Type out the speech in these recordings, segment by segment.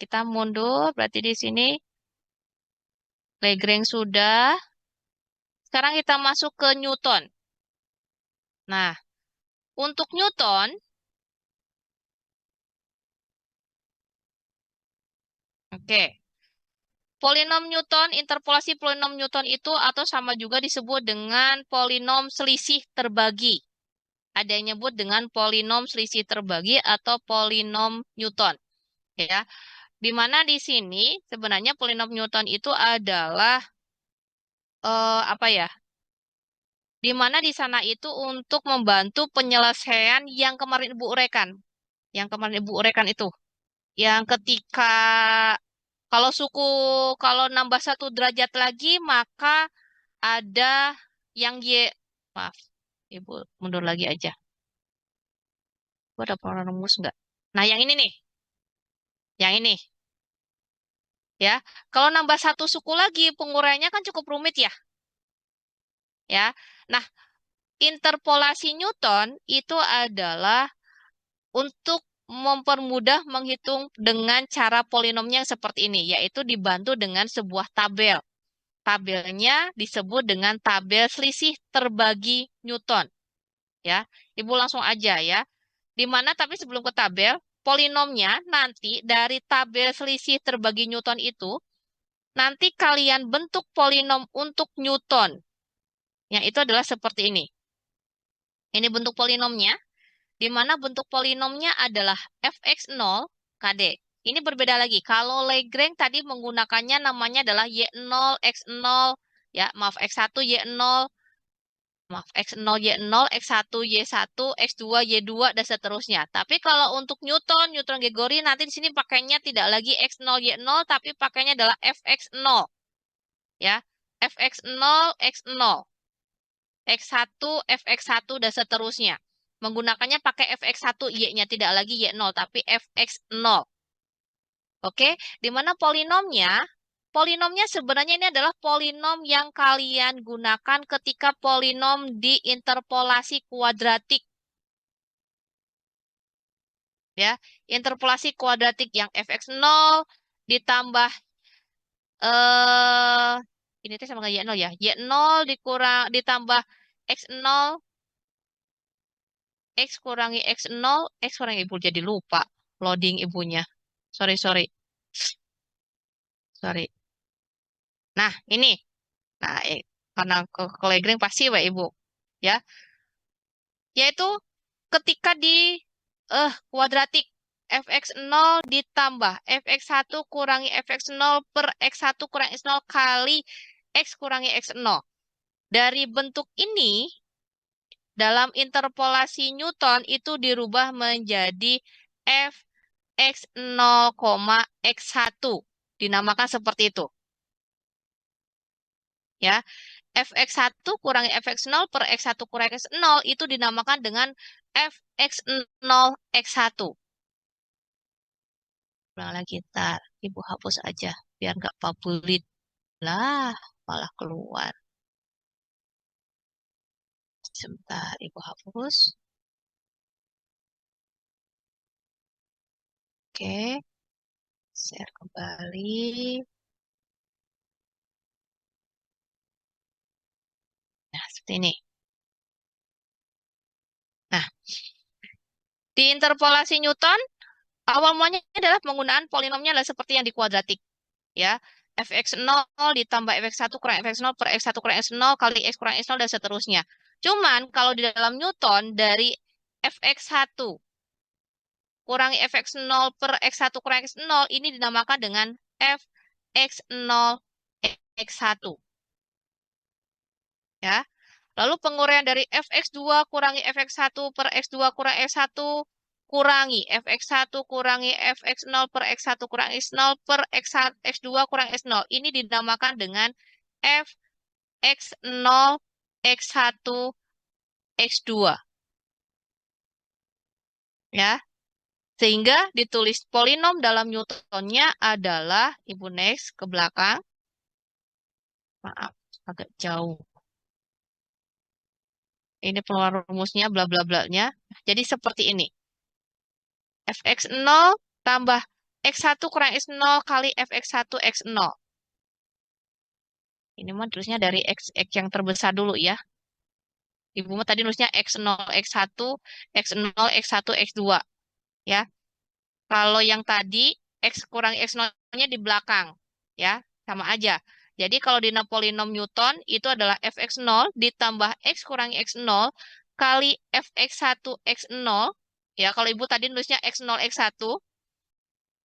kita mundur. Berarti di sini Lagrange sudah. Sekarang kita masuk ke Newton. Nah, untuk Newton, oke. Polinom Newton, interpolasi polinom Newton itu atau sama juga disebut dengan polinom selisih terbagi. Ada yang nyebut dengan polinom selisih terbagi atau polinom Newton. Ya, di mana di sini sebenarnya polinom Newton itu adalah apa ya? Di mana di sana itu untuk membantu penyelesaian yang kemarin Ibu uraikan. Yang kemarin Ibu uraikan itu. Yang ketika kalau kalau nambah 1 derajat lagi, maka ada yang Y. Maaf, Ibu mundur lagi aja. Ibu ada rumus nggak? Nah, yang ini nih. Yang ini. Ya, kalau nambah 1 suku lagi, penguraiannya kan cukup rumit ya. Ya, nah interpolasi Newton itu adalah untuk mempermudah menghitung dengan cara polinomnya yang seperti ini, yaitu dibantu dengan sebuah tabel. Tabelnya disebut dengan tabel selisih terbagi Newton. Ya, Ibu langsung aja ya. Di mana tapi sebelum ke tabel, polinomnya nanti dari tabel selisih terbagi Newton itu, nanti kalian bentuk polinom untuk Newton. Yang itu adalah seperti ini. Ini bentuk polinomnya. Di mana bentuk polinomnya adalah fx0 KD. Ini berbeda lagi. Kalau Lagrange tadi menggunakannya namanya adalah Y0, X0, ya maaf X1, Y0, maaf X0, Y0, X1, Y1, X2, Y2, dan seterusnya. Tapi kalau untuk Newton, Newton Gregory nanti di sini pakainya tidak lagi X0, Y0, tapi pakainya adalah Fx0. Ya, Fx0, X0. X1, Fx1, dan seterusnya. Menggunakannya pakai Fx1, Y-nya tidak lagi Y0, tapi Fx0. Oke, di mana polinomnya? Polinomnya sebenarnya ini adalah polinom yang kalian gunakan ketika polinom di interpolasi kuadratik. Ya, interpolasi kuadratik yang Fx0 ditambah eh ini teh sama kayak Y0 ya. Y0 ditambah X0 X kurangi X0, X kurangi ibu jadi lupa loading ibunya. Sorry, sorry, sorry. Nah, ini. Nah, karena ke Lagrange pasti Pak Ibu. Ya, yaitu ketika di kuadratik fx0 ditambah fx1 kurangi fx0 per x1 kurangi x0 kali x kurangi x0. Dari bentuk ini, dalam interpolasi Newton itu dirubah menjadi f X0, X1. Dinamakan seperti itu. Ya, Fx1 kurangi Fx0 per X1 kurangi X0 itu dinamakan dengan Fx0 X1. Ulang lagi, ntar. Ibu hapus aja, biar nggak pabulit. Lah, malah keluar. Sebentar, Ibu hapus. Oke, share kembali. Nah, seperti ini. Nah, di interpolasi Newton, awal mulanya adalah penggunaan polinomnya adalah seperti yang di kuadratik. Ya, fx0 ditambah fx1 kurang fx0 per x1 kurang x0 kali x kurang x0 dan seterusnya. Cuman kalau di dalam Newton dari fx1 kurangi fx0 per x1 kurang x0 ini dinamakan dengan fx0 x1. Ya. Lalu penguraian dari fx2 kurangi fx1 per x2 kurang x1 kurangi fx1 kurangi fx0 per x1 kurang x0 per x2 kurang x0. Ini dinamakan dengan fx0 x1 x2. Ya. Sehingga ditulis polinom dalam Newtonnya adalah, Ibu next ke belakang. Maaf, agak jauh. Ini pengeluaran rumusnya, bla bla blanya. Jadi seperti ini. Fx0 tambah X1 kurang X0 kali Fx1 X0. Ini mah terusnya dari X yang terbesar dulu ya. Ibu mah tadi nulisnya X0, X1, X0, X1, X2. Ya. Kalau yang tadi, X kurang X0-nya di belakang. Ya, sama aja. Jadi kalau di polinom Newton, itu adalah Fx0 ditambah X kurang X0 kali Fx1 X0. Ya, kalau ibu tadi nulisnya X0, X1,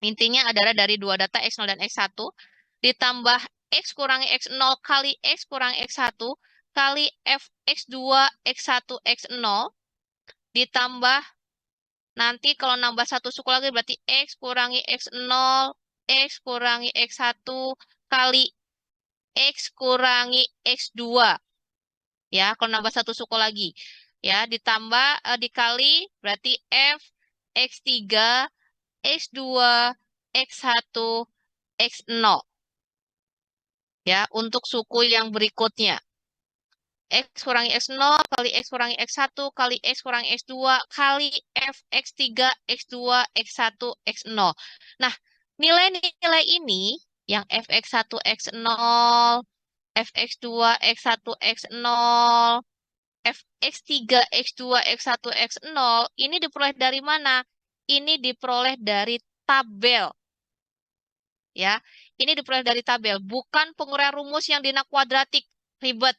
intinya adalah dari dua data X0 dan X1, ditambah X kurangi X0 kali X kurang X1 kali Fx2 X1 X0, ditambah nanti kalau nambah satu suku lagi berarti X kurangi X0, X kurangi X1 kali X kurangi X2. Ya, kalau nambah satu suku lagi. Ya, ditambah, dikali berarti F X3, X2, X1, X0. Ya, untuk suku yang berikutnya. X kurangi X0 kali X kurangi X1 kali X kurangi X2 kali F X3, X2, X1, X0. Nah, nilai-nilai ini yang Fx1, X0, Fx2, X1, X0, Fx3, X2, X1, X0, ini diperoleh dari mana? Ini diperoleh dari tabel. Ya, ini diperoleh dari tabel, bukan penguraian rumus yang dina kuadratik ribet.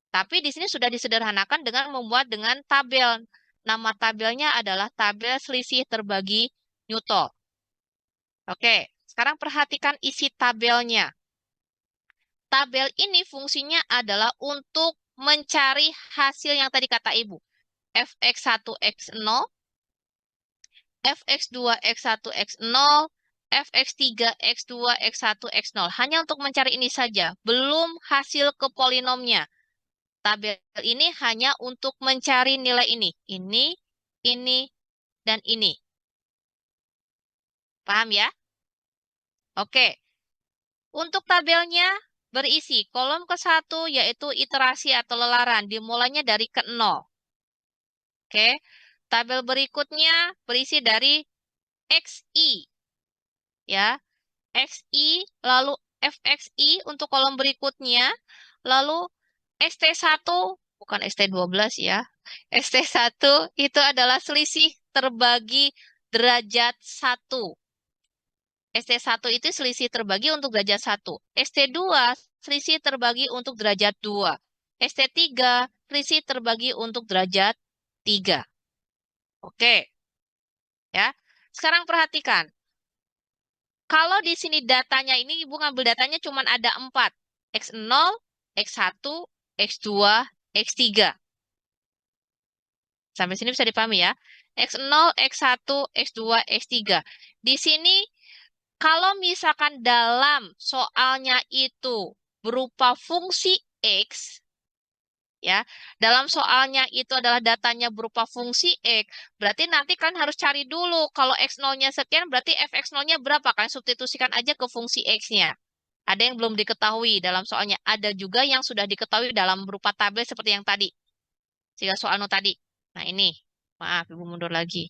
Tapi di sini sudah disederhanakan dengan membuat dengan tabel. Nama tabelnya adalah tabel selisih terbagi Newton. Oke, sekarang perhatikan isi tabelnya. Tabel ini fungsinya adalah untuk mencari hasil yang tadi kata Ibu. Fx1, X0, Fx2, X1, X0, Fx3, X2, X1, X0. Hanya untuk mencari ini saja, belum hasil ke polinomnya. Tabel ini hanya untuk mencari nilai ini. Ini, dan ini. Paham ya? Oke. Untuk tabelnya berisi kolom ke-1 yaitu iterasi atau lelaran. Dimulainya dari ke-0. Oke. Tabel berikutnya berisi dari XI. Ya. XI, lalu FXI untuk kolom berikutnya. Lalu ST1, bukan ST12 ya. ST1 itu adalah selisih terbagi derajat 1. ST1 itu selisih terbagi untuk derajat 1. ST2 selisih terbagi untuk derajat 2. ST3 selisih terbagi untuk derajat 3. Oke, ya. Sekarang perhatikan. Kalau di sini datanya ini, Ibu ngambil datanya cuma ada 4. X0, X1, X2, X3. Sampai sini bisa dipahami ya. X0, X1, X2, X3. Di sini kalau misalkan dalam soalnya itu berupa fungsi X, ya, dalam soalnya itu adalah datanya berupa fungsi X, berarti nanti kan harus cari dulu kalau X0-nya sekian, berarti Fx0-nya berapa? Kan substitusikan aja ke fungsi X-nya. Ada yang belum diketahui dalam soalnya. Ada juga yang sudah diketahui dalam berupa tabel seperti yang tadi. Sehingga soal no tadi. Nah ini, maaf Ibu mundur lagi.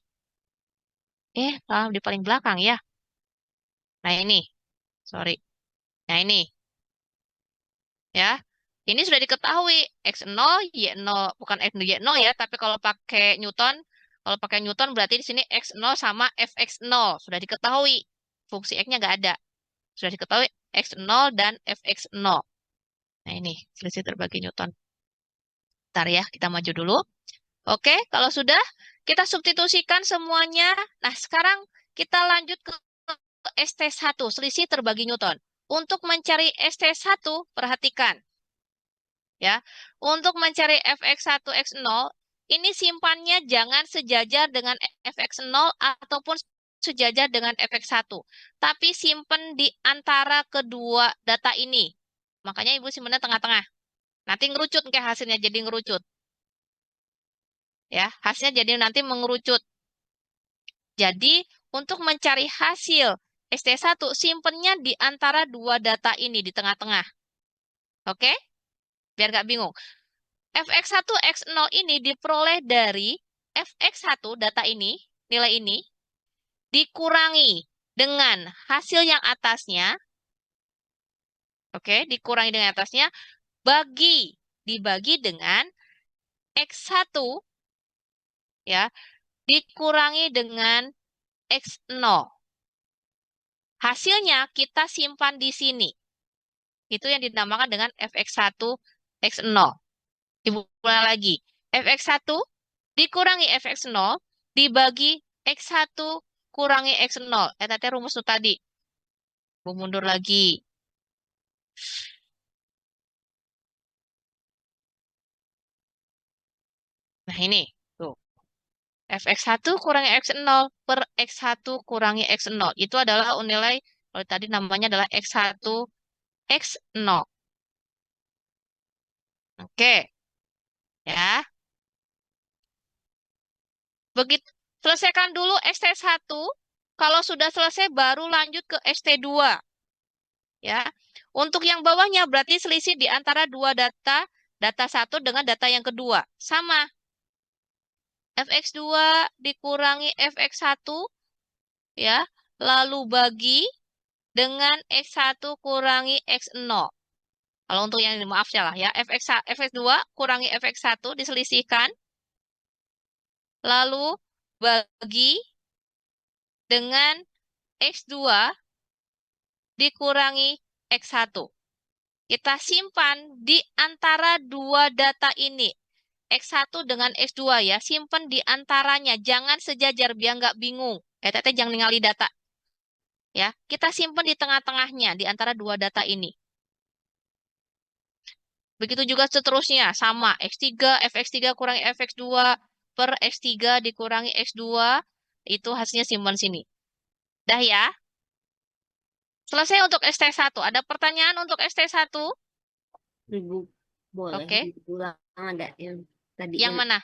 Di paling belakang ya. Nah ini, sorry. Nah ini, ya. Ini sudah diketahui X0, Y0, bukan X0, Y0 ya, tapi kalau pakai Newton berarti di sini X0 sama Fx0 sudah diketahui. Fungsi X-nya nggak ada. Sudah diketahui X0 dan Fx0. Nah ini, selisih terbagi Newton. Bentar ya, kita maju dulu. Oke, kalau sudah, kita substitusikan semuanya. Nah, sekarang kita lanjut ke ST1, selisih terbagi Newton. Untuk mencari ST1, perhatikan. Ya, untuk mencari Fx1, X0, ini simpannya jangan sejajar dengan Fx0 ataupun sejajar dengan Fx1. Tapi simpan di antara kedua data ini. Makanya Ibu simpannya tengah-tengah. Nanti ngerucut kayak hasilnya jadi ngerucut. Ya, hasilnya jadi nanti mengerucut. Jadi, untuk mencari hasil ST1, simpennya di antara dua data ini di tengah-tengah. Oke? Biar nggak bingung. Fx1, X0 ini diperoleh dari Fx1, data ini, nilai ini, dikurangi. dengan hasil yang atasnya, oke, dikurangi dengan atasnya, dibagi dengan X1, ya, dikurangi dengan X0. Hasilnya kita simpan di sini. Itu yang dinamakan dengan fx1, x0. Dibuat lagi. fx1 dikurangi fx0 dibagi x1 kurangi x0. Tadi rumus itu tadi. Gue mundur lagi. Nah ini. Tuh. fx1 kurangi x0 per x1 kurangi x0. Itu adalah nilai, kalau tadi namanya adalah x1, x0. Oke. Ya. Begitu selesaikan dulu ST1. Kalau sudah selesai baru lanjut ke ST2. Ya. Untuk yang bawahnya berarti selisih di antara dua data, data satu dengan data yang kedua. Sama. fx2 dikurangi fx1 ya, lalu bagi dengan x1 kurangi x0. Kalau untuk yang ini maaf salah ya, fx2 kurangi fx1 diselisihkan, lalu bagi dengan x2 dikurangi x1. Kita simpan di antara dua data ini. X1 dengan X2 ya, simpan di antaranya. Jangan sejajar biar nggak bingung. Teteh jangan ningali data. Ya, kita simpan di tengah-tengahnya di antara dua data ini. Begitu juga seterusnya, sama. X3, fx3 kurangi fx2 per x3 dikurangi x2. Itu hasilnya simpan sini. Dah ya. Selesai untuk ST1. Ada pertanyaan untuk ST1? Ibu boleh Oke. diulang agak yang tadi Yang mana?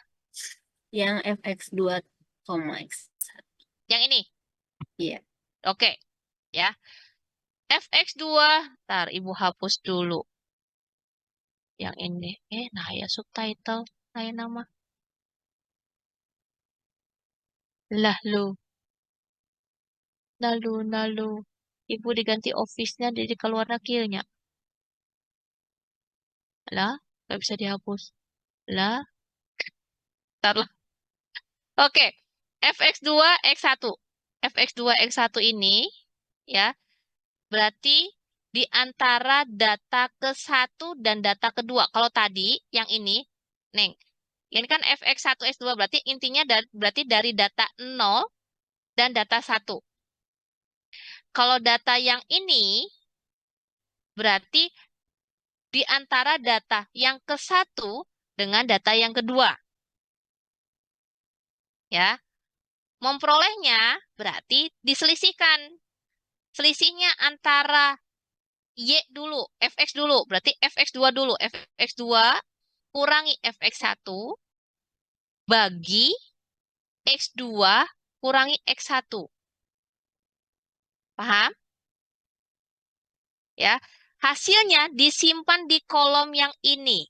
yang fx2, x1. Yang ini? Iya. Oke. Ya. fx2. Ntar, Ibu hapus dulu. Yang ini. Nah ya subtitle. Nah ya nama. Lah lu. Lalu. Ibu diganti office-nya jadi keluar nakilnya. Lah. Gak bisa dihapus. Lah. Ntar lah. Oke. fx2, x1. fx2, x1 ini. Ya. Berarti di antara data ke-1 dan data kedua. Kalau tadi yang ini, Neng, ini kan fx1, x2 berarti intinya berarti dari data 0 dan data 1. Kalau data yang ini berarti di antara data yang ke-1 dengan data yang kedua. Ya. Memperolehnya berarti diselisihkan. Selisihnya antara Y dulu, fx dulu, berarti fx2 dulu. fx2 kurangi fx1 bagi x2 kurangi x1. Paham? Ya. Hasilnya disimpan di kolom yang ini.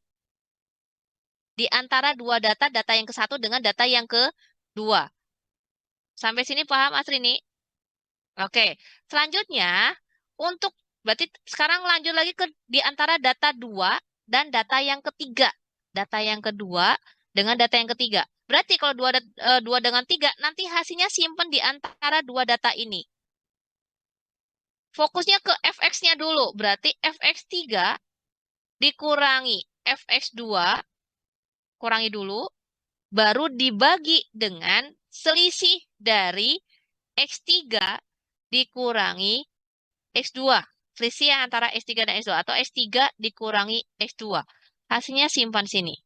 Di antara dua data yang ke-1 dengan data yang kedua. Sampai sini paham, Asrini? Oke. Selanjutnya, untuk berarti sekarang lanjut lagi ke di antara data 2 dan data yang ketiga. Data yang kedua dengan data yang ketiga. Berarti kalau 2 dengan 3, nanti hasilnya simpan di antara dua data ini. Fokusnya ke fx-nya dulu. Berarti fx3 dikurangi fx2, kurangi dulu, baru dibagi dengan selisih dari x3 dikurangi x2. Selisih antara x3 dan x2 atau x3 dikurangi x2. Hasilnya simpan sini.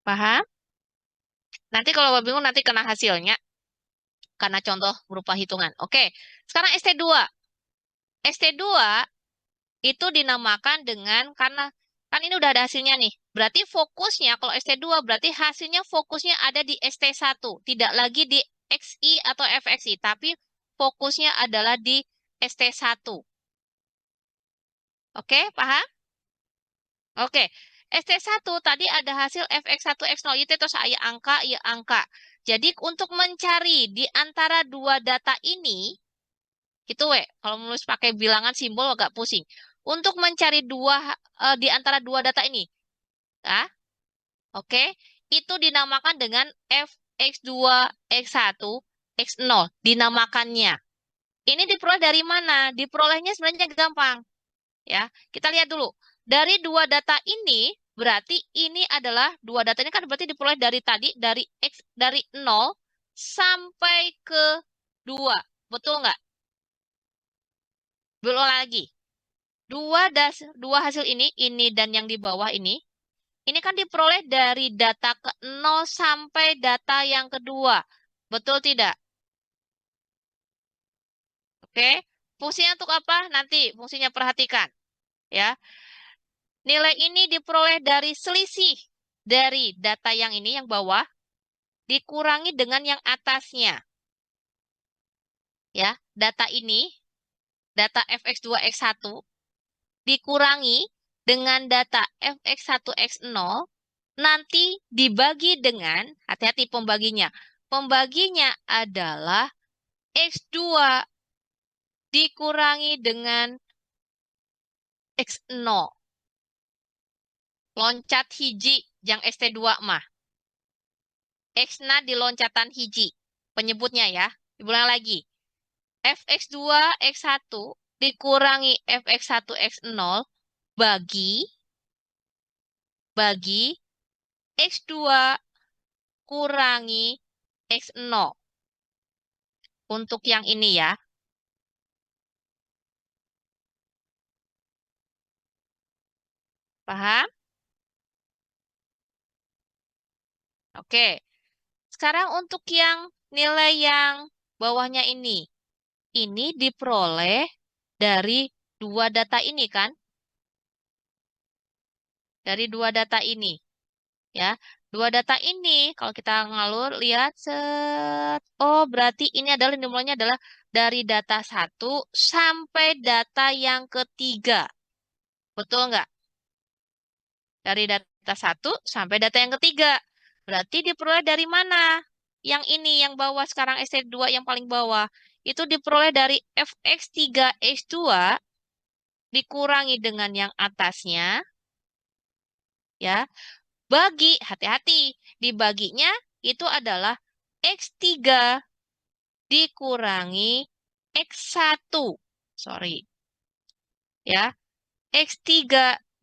Paham? Nanti kalau bingung nanti kena hasilnya. Karena contoh berupa hitungan. Oke, sekarang ST2. ST2 itu dinamakan dengan, karena kan ini udah ada hasilnya nih. Berarti fokusnya, kalau ST2 berarti hasilnya fokusnya ada di ST1. Tidak lagi di XI atau FXI. Tapi fokusnya adalah di ST1. Oke, paham? Oke, ST1 tadi ada hasil fx1, x0, itu terus ya angka. Jadi untuk mencari di antara dua data ini, itu kalau menulis pakai bilangan simbol agak pusing. Untuk mencari di antara dua data ini, ya, oke, itu dinamakan dengan fx2, x1, x0, dinamakannya. Ini diperoleh dari mana? Diperolehnya sebenarnya gampang. Ya, kita lihat dulu. Dari dua data ini, berarti ini adalah dua data ini kan berarti diperoleh dari tadi dari 0 sampai ke 2. Betul nggak? Belum lagi. Dua hasil ini dan yang di bawah ini kan diperoleh dari data ke 0 sampai data yang kedua. Betul tidak? Oke. Fungsinya untuk apa? Nanti fungsinya perhatikan. Ya. Nilai ini diperoleh dari selisih dari data yang ini, yang bawah, dikurangi dengan yang atasnya. Ya, data ini, data fx2, x1, dikurangi dengan data fx1, x0, nanti dibagi dengan, hati-hati pembaginya. Pembaginya adalah x2 dikurangi dengan x0. Loncat hiji, yang st2 mah. X-na di loncatan hiji. Penyebutnya ya. Diulang lagi. Fx2, x1 dikurangi fx1, x0 bagi x2 kurangi x0. Untuk yang ini ya. Paham? Oke. Sekarang untuk yang nilai yang bawahnya ini. Ini diperoleh dari dua data ini kan? Dari dua data ini. Ya, dua data ini kalau kita ngalur lihat set, oh berarti ini adalah nilainya adalah dari data 1 sampai data yang ketiga. Betul nggak? Dari data 1 sampai data yang ketiga. Berarti diperoleh dari mana? Yang ini, yang bawah sekarang ST2 yang paling bawah. Itu diperoleh dari fx3x2 dikurangi dengan yang atasnya. Ya, hati-hati, dibaginya itu adalah X3 dikurangi X1. Sorry. Ya, X3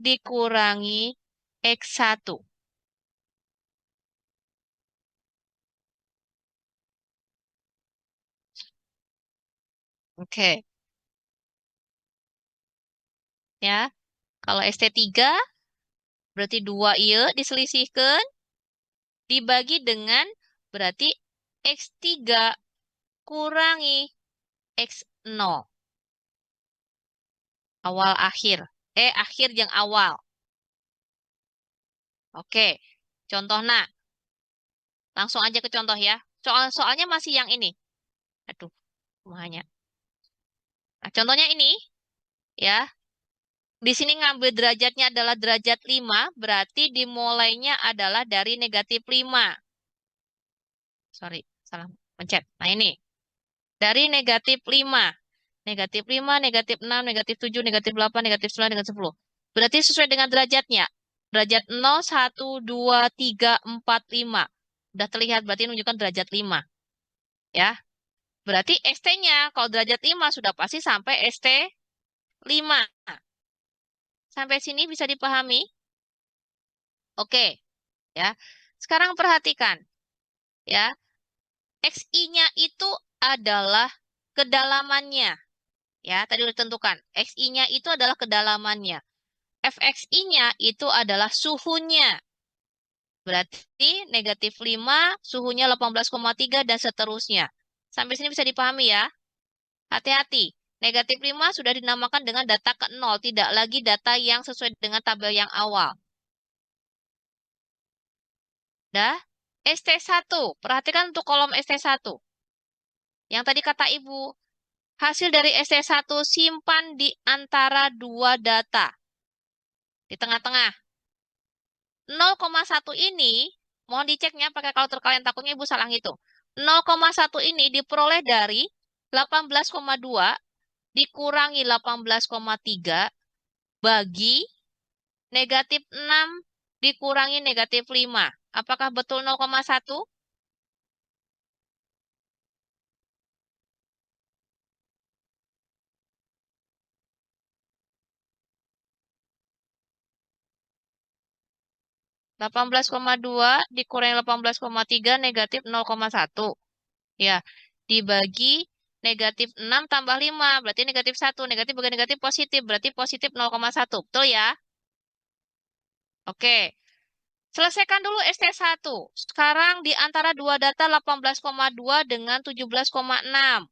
dikurangi X1. Oke. Ya, kalau ST3 berarti 2 iya diselisihkan dibagi dengan berarti X3 kurangi X0. Awal akhir. Akhir yang awal. Oke. Contoh nak. Langsung aja ke contoh ya. Soalnya masih yang ini. Aduh, kumanya. Nah, contohnya ini ya. Di sini ngambil derajatnya adalah derajat 5, berarti dimulainya adalah dari negatif 5. Sorry, salah pencet. Nah, ini. Dari negatif 5. Negatif 5, negatif 6, negatif 7, negatif 8, negatif 9, negatif 10. Berarti sesuai dengan derajatnya. Derajat 0, 1, 2, 3, 4, 5. Udah terlihat berarti menunjukkan derajat 5. Ya. Berarti ST-nya kalau derajat 5 sudah pasti sampai ST 5. Sampai sini bisa dipahami? Oke, ya. Sekarang perhatikan, ya. XI-nya itu adalah kedalamannya. Ya, tadi udah ditentukan. XI-nya itu adalah kedalamannya. FXI-nya itu adalah suhunya. Berarti negatif 5, suhunya 18,3 dan seterusnya. Sampai sini bisa dipahami ya? Hati-hati. Negatif 5 sudah dinamakan dengan data ke 0, tidak lagi data yang sesuai dengan tabel yang awal. Dah? ST1. Perhatikan untuk kolom ST1. Yang tadi kata Ibu, hasil dari ST1 simpan di antara dua data. Di tengah-tengah. 0,1 ini Mohon diceknya pakai kalkulator kalian, takutnya Ibu salah ngitung. 0,1 ini diperoleh dari 18,2 dikurangi 18,3 bagi negatif 6 dikurangi negatif 5. Apakah betul 0,1? Delapan belas koma dua dikurangi 18,3 negatif 0,1. Ya, dibagi negatif 6 tambah 5, berarti negatif 1. Negatif bagi negatif positif, berarti positif 0,1. Betul ya? Oke. Selesaikan dulu ST1. Sekarang di antara dua data 18,2 dengan 17,6.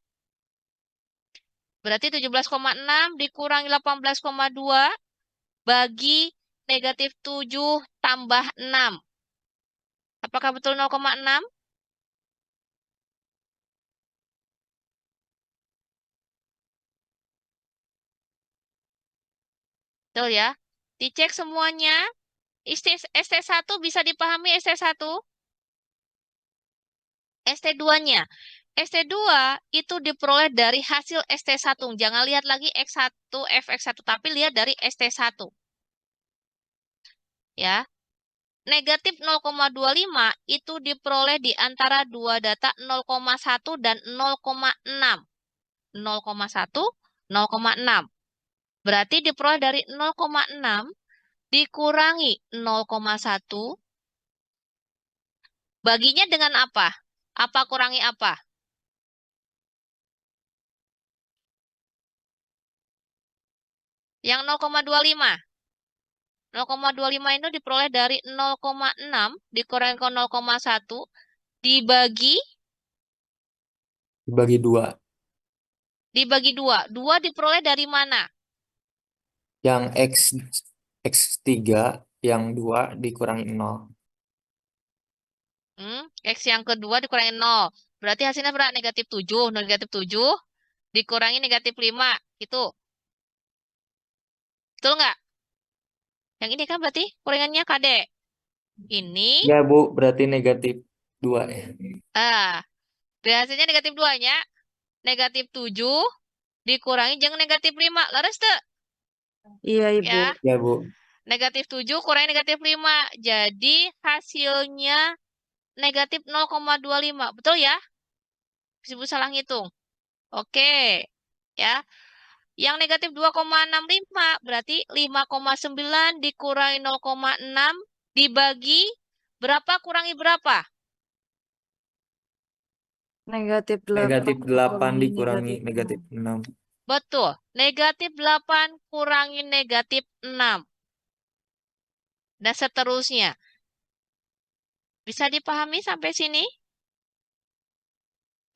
Berarti 17,6 dikurangi 18,2 bagi negatif 7 tambah 6. Apakah betul 0,6? Betul ya? Dicek semuanya. ST1 bisa dipahami ST1? ST2-nya. ST2 itu diperoleh dari hasil ST1. Jangan lihat lagi X1, FX1, tapi lihat dari ST1. Ya. Negatif 0,25 itu diperoleh di antara dua data 0,1 dan 0,6. 0,1, 0,6. Berarti diperoleh dari 0,6 dikurangi 0,1. Baginya dengan apa? Apa kurangi apa? Yang 0,25. 0,25 itu diperoleh dari 0,6 dikurangi ke 0,1 dibagi Dibagi 2. dibagi 2. 2 diperoleh dari mana? Yang X3, yang 2 dikurangi 0. X yang kedua dikurangi 0. Berarti hasilnya berapa? Negatif 7. Negatif 7 dikurangi negatif 5. Itu. Betul nggak? Yang ini kan berarti kurangannya KD. Ini, Ya, Bu, berarti negatif 2 ya. dari hasilnya negatif 2-nya, negatif 7 dikurangi jangan negatif 5. Laras tuh. Iya, Ibu. Ya, Ya, Bu. negatif 7 kurangi negatif 5. Jadi hasilnya negatif 0,25. Betul ya? Ibu salah ngitung. Oke. Ya. Yang negatif 2,65 berarti 5,9 dikurangi 0,6 dibagi berapa kurangi berapa? Negatif 8 Negatif 8 dikurangi dikurangi negatif 6. Betul. Negatif 8 kurangi negatif 6. Dan seterusnya. Bisa dipahami sampai sini?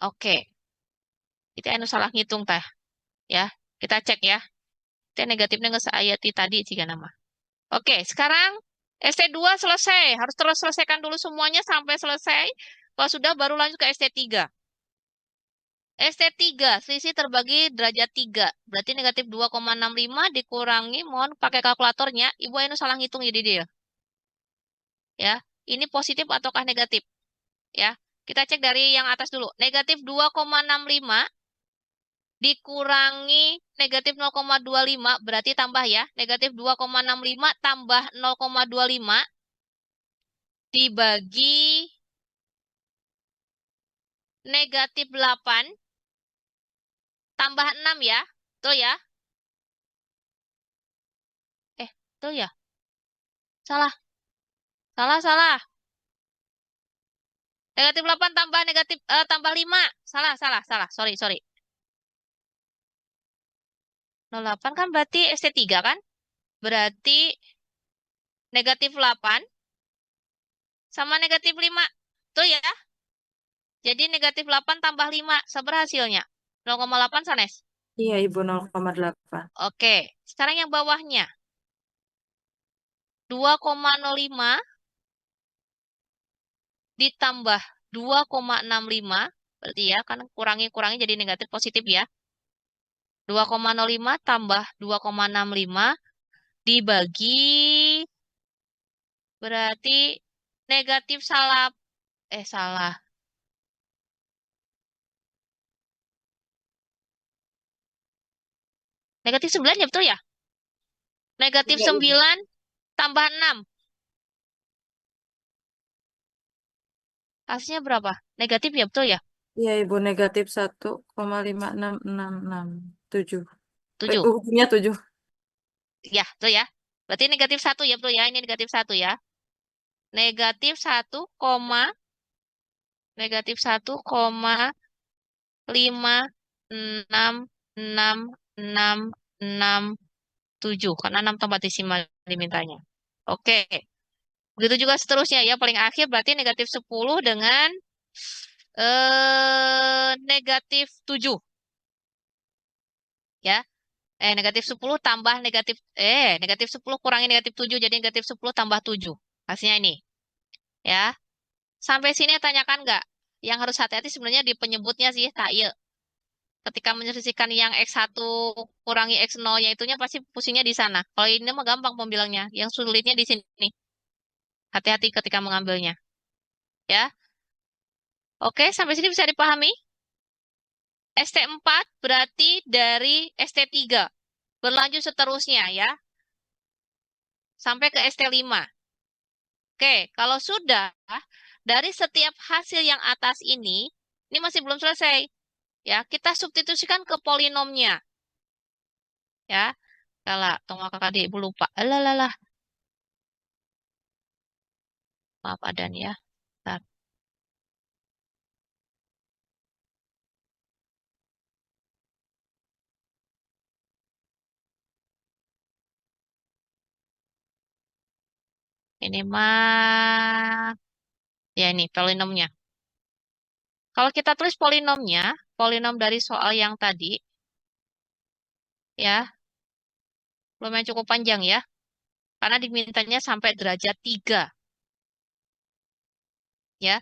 Oke. Itu anu salah ngitung teh. Ya. Kita cek ya. Itu negatifnya nggak seayati tadi jika nama. Oke. Sekarang ST2 selesai. Harus terus selesaikan dulu semuanya sampai selesai. Kalau sudah baru lanjut ke ST3. ST3, selisih terbagi derajat 3. Berarti negatif 2,65 dikurangi, mohon pakai kalkulatornya. Ibu Ainu salah ngitung jadi dia. Ya, ini positif ataukah negatif? Ya, kita cek dari yang atas dulu. Negatif 2,65 dikurangi negatif 0,25, berarti tambah ya. Negatif 2,65 tambah 0,25 dibagi negatif 8 tambah 6 ya. Tuh ya. Tuh ya. Salah. Salah, salah. Negatif 8 tambah negatif tambah 5. Salah, salah, salah. Sorry, sorry. 0,8 kan berarti ST3 kan? Berarti negatif 8 sama negatif 5. Tuh ya. Jadi negatif 8 tambah 5. Sabar hasilnya. 0,8 sanes. Iya, Ibu, 0,8. Oke. Sekarang yang bawahnya. 2,05 ditambah 2,65. Berarti ya, kan kurangi-kurangi jadi negatif positif ya. 2,05 tambah 2,65 dibagi berarti negatif salah. Salah. Negatif 9 ya betul ya? Negatif Iya, iya. 9 tambah 6. Hasilnya berapa? Negatif ya betul ya? Iya, Ibu. Negatif 1,56667. 7. Ujungnya 7. Ya, betul ya. Berarti negatif 1 ya betul ya? Ini negatif 1 ya. Negatif 1, negatif 1,5666667. Karena 6 tempat desimal dimintanya. Oke. Begitu juga seterusnya ya. Paling akhir berarti negatif 10 dengan negatif 7. Ya. Negatif 10 tambah negatif 10 kurangi negatif 7 jadi negatif 10 tambah 7. Hasilnya ini. Ya. Sampai sini tanyakan nggak? Yang harus hati-hati sebenarnya di penyebutnya sih, taye. Ketika menyelesaikan yang X1 kurangi X0-nya itunya pasti pusingnya di sana. Kalau ini mah gampang pembilangnya. Yang sulitnya di sini. Hati-hati ketika mengambilnya. Ya. Oke, sampai sini bisa dipahami? ST4 berarti dari ST3. Berlanjut seterusnya ya. Sampai ke ST5. Oke, kalau sudah dari setiap hasil yang atas ini masih belum selesai. Ya, kita substitusikan ke polinomnya. Ya, kalau tunggu kakak adik ibu lupa. Alah, maaf Adan ya. Bentar. Ini mah, ya ini polinomnya. Kalau kita tulis polinomnya, polinom dari soal yang tadi, ya, lumayan cukup panjang ya. Karena dimintanya sampai derajat 3. Ya,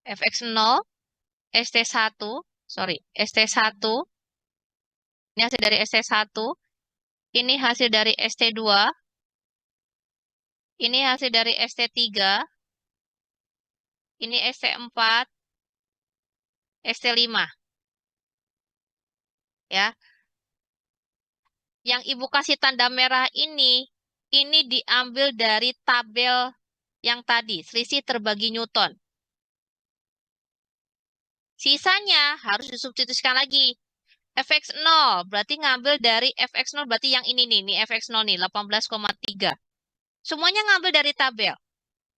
fx0, st1, sorry, st1, ini hasil dari st1, ini hasil dari st2, ini hasil dari st3, ini st4, st5. Ya, yang ibu kasih tanda merah ini diambil dari tabel yang tadi, selisih terbagi Newton. Sisanya harus disubstitusikan lagi. fx0 berarti ngambil dari fx0 berarti yang ini fx0 nih 18,3. Semuanya ngambil dari tabel.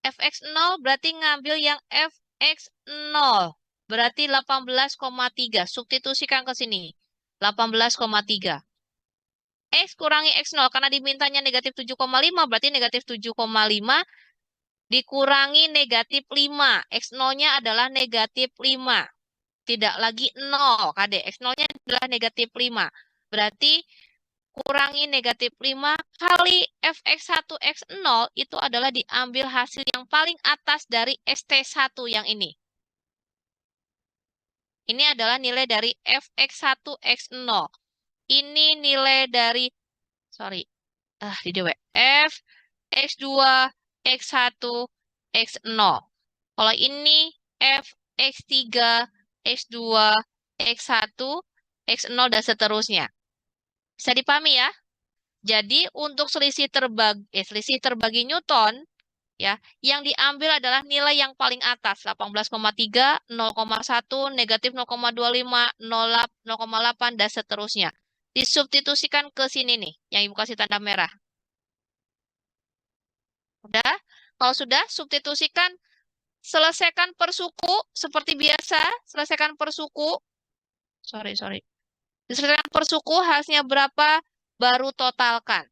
fx0 berarti ngambil yang fx0 berarti 18,3. Substitusikan ke sini. 18,3. X kurangi X0 karena dimintanya negatif 7,5 berarti negatif 7,5 dikurangi negatif 5. X0-nya adalah negatif 5. Tidak lagi 0, KD. X0-nya adalah negatif 5. Berarti kurangi negatif 5 kali Fx1 X0 itu adalah diambil hasil yang paling atas dari ST1 yang ini. Ini adalah nilai dari Fx1 X0. Ini nilai dari, sorry, di DW. F, X2, X1, X0. Kalau ini F, X3, X2, X1, X0, dan seterusnya. Bisa dipahami ya? Jadi untuk selisih terbagi Newton, ya, yang diambil adalah nilai yang paling atas, 18,3, 0,1, negatif 0,25, 0,8, dan seterusnya. Disubstitusikan ke sini nih, yang ibu kasih tanda merah. Udah? Kalau sudah, substitusikan, selesaikan per suku, seperti biasa, selesaikan per suku. Sorry. Diselesaikan per suku, hasilnya berapa, baru totalkan.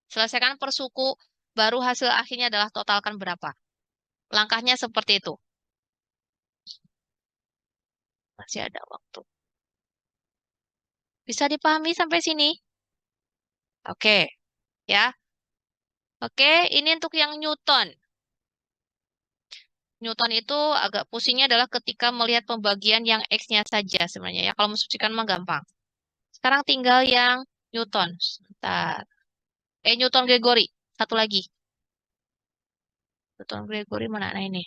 Selesaikan per suku, baru hasil akhirnya adalah totalkan berapa. Langkahnya seperti itu. Masih ada waktu. Bisa dipahami sampai sini? Oke, ya. Oke, ini untuk yang Newton. Newton itu agak pusingnya adalah ketika melihat pembagian yang X-nya saja sebenarnya. Ya, kalau mensucikan mah gampang. Sekarang tinggal yang Newton. Sebentar. Newton Gregory. Satu lagi. Newton Gregory mana nah ini?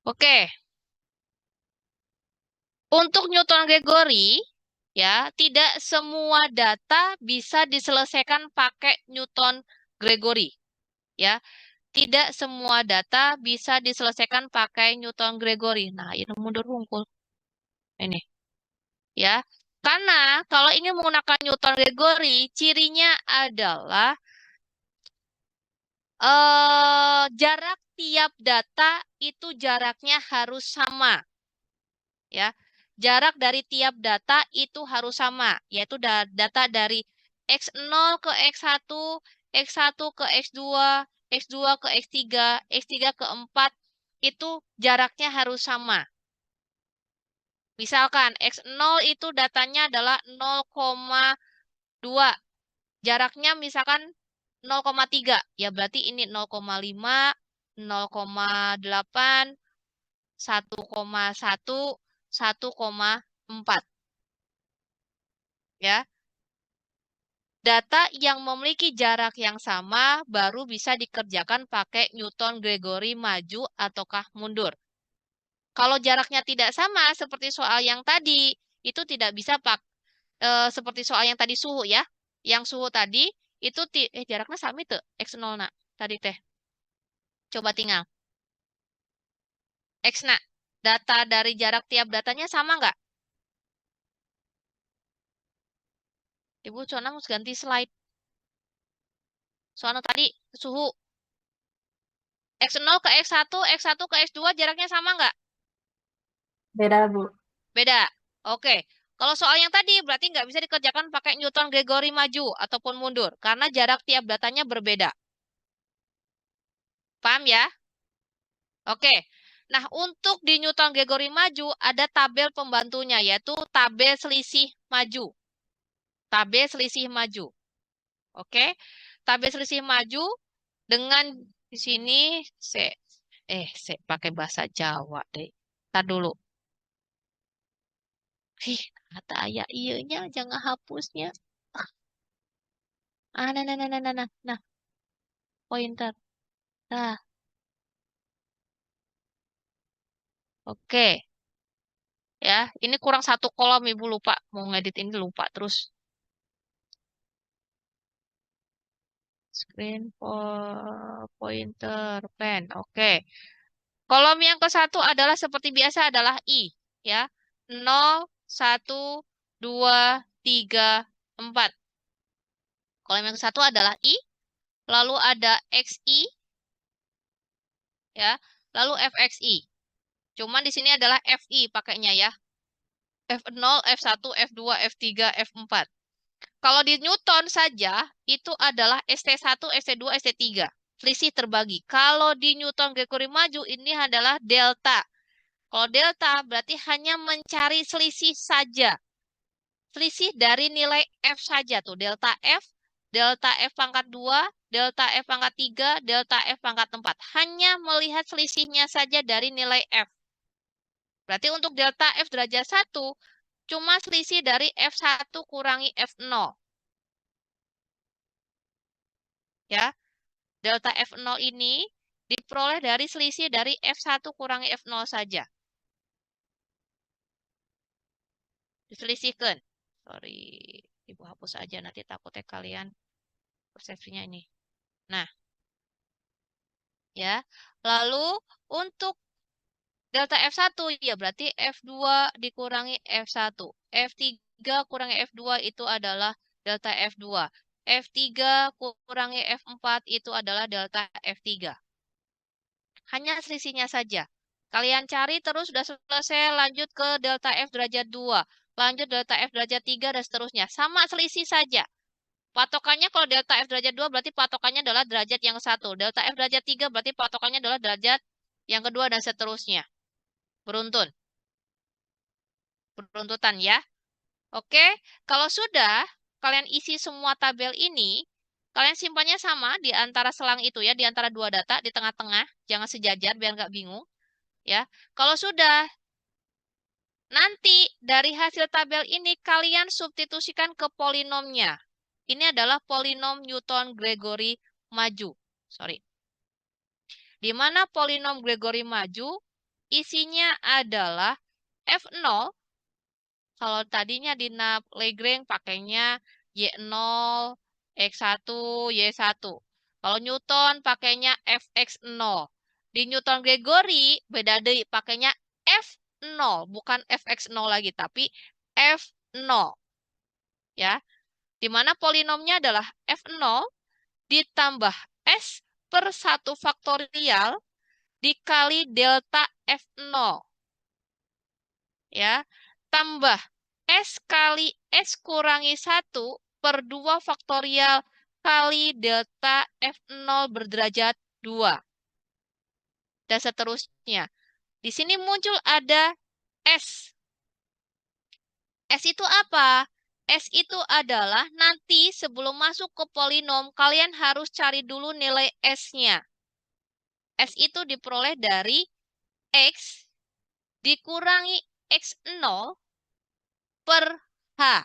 Oke. Untuk Newton Gregory, ya, tidak semua data bisa diselesaikan pakai Newton Gregory. Ya, tidak semua data bisa diselesaikan pakai Newton Gregory. Nah, ini mundur hungkul. Ini. Ya. Karena kalau ingin menggunakan Newton Gregory, cirinya adalah jarak tiap data itu jaraknya harus sama. Ya. Jarak dari tiap data itu harus sama, yaitu data dari X0 ke X1, X1 ke X2, X2 ke X3, X3 ke 4, itu jaraknya harus sama. Misalkan X0 itu datanya adalah 0,2. Jaraknya misalkan 0,3. Ya berarti ini 0,5, 0,8, 1,1, 1,4. Ya. Data yang memiliki jarak yang sama baru bisa dikerjakan pakai Newton Gregory maju ataukah mundur. Kalau jaraknya tidak sama seperti soal yang tadi, itu tidak bisa seperti soal yang tadi suhu ya. Yang suhu tadi itu jaraknya sama itu X0 nak. Tadi teh. Coba tinggal. X nak. Data dari jarak tiap datanya sama nggak? Ibu Cona harus ganti slide. Soalnya tadi suhu X0 ke X1, X1 ke X2 jaraknya sama nggak? Beda, Bu. Beda. Oke. Kalau soal yang tadi berarti nggak bisa dikerjakan pakai Newton Gregory maju ataupun mundur. Karena jarak tiap datanya berbeda. Paham ya? Oke. Nah, untuk di Newton Gregory maju ada tabel pembantunya yaitu tabel selisih maju. Tabel selisih maju. Oke. Tabel selisih maju dengan di sini saya pakai bahasa Jawa deh. Tar dulu. Kata ayah iyanya jangan hapusnya. Nah. Pointer. Nah. Oke. Ya, ini kurang satu kolom Ibu lupa. Mau ngedit ini lupa terus. Screen pointer pen. Oke. Kolom yang ke satu adalah seperti biasa adalah I. Ya. 0, 1, 2, 3, 4. Kolom yang ke satu adalah I. Lalu ada XI. Ya. Lalu FXI. Cuman di sini adalah FI pakainya ya. F0, F1, F2, F3, F4. Kalau di Newton saja, itu adalah ST1, ST2, ST3. Selisih terbagi. Kalau di Newton Gregory maju, ini adalah delta. Kalau delta berarti hanya mencari selisih saja. Selisih dari nilai F saja tuh. Delta F pangkat 2, delta F pangkat 3, delta F pangkat 4. Hanya melihat selisihnya saja dari nilai F. Berarti untuk delta F derajat 1, cuma selisih dari F1 kurangi F0. Ya, delta F0 ini diperoleh dari selisih dari F1 kurangi F0 saja. Diselisihkan. Sorry, Ibu hapus aja nanti takutnya kalian persepsinya ini. Nah, ya. Lalu untuk delta F1 ya berarti F2 dikurangi F1. F3 kurangi F2 itu adalah delta F2. F3 kurangi F4 itu adalah delta F3. Hanya selisihnya saja. Kalian cari terus sudah selesai lanjut ke delta F derajat 2. Lanjut delta F derajat 3 dan seterusnya. Sama selisih saja. Patokannya kalau delta F derajat 2 berarti patokannya adalah derajat yang satu. Delta F derajat 3 berarti patokannya adalah derajat yang kedua dan seterusnya. Beruntun. Beruntutan ya. Oke, kalau sudah kalian isi semua tabel ini, kalian simpannya sama di antara selang itu ya, di antara dua data di tengah-tengah, jangan sejajar biar nggak bingung. Ya, kalau sudah Nanti dari hasil tabel ini kalian substitusikan ke polinomnya. Ini adalah polinom Newton-Gregory maju. Sorry. Di mana polinom Gregory maju isinya adalah F0. Kalau tadinya di Lagrange pakainya Y0, X1, Y1. Kalau Newton pakainya Fx0. Di Newton Gregory beda deh pakainya F0, bukan Fx0 lagi tapi F0. Ya. Di mana polinomnya adalah F0 ditambah S per 1 faktorial dikali delta F0. Ya, tambah S kali S kurangi 1 per 2 faktorial kali delta F0 berderajat 2. Dan seterusnya. Di sini muncul ada S. S itu apa? S itu adalah nanti sebelum masuk ke polinom, kalian harus cari dulu nilai S-nya. S itu diperoleh dari X dikurangi X0 per H.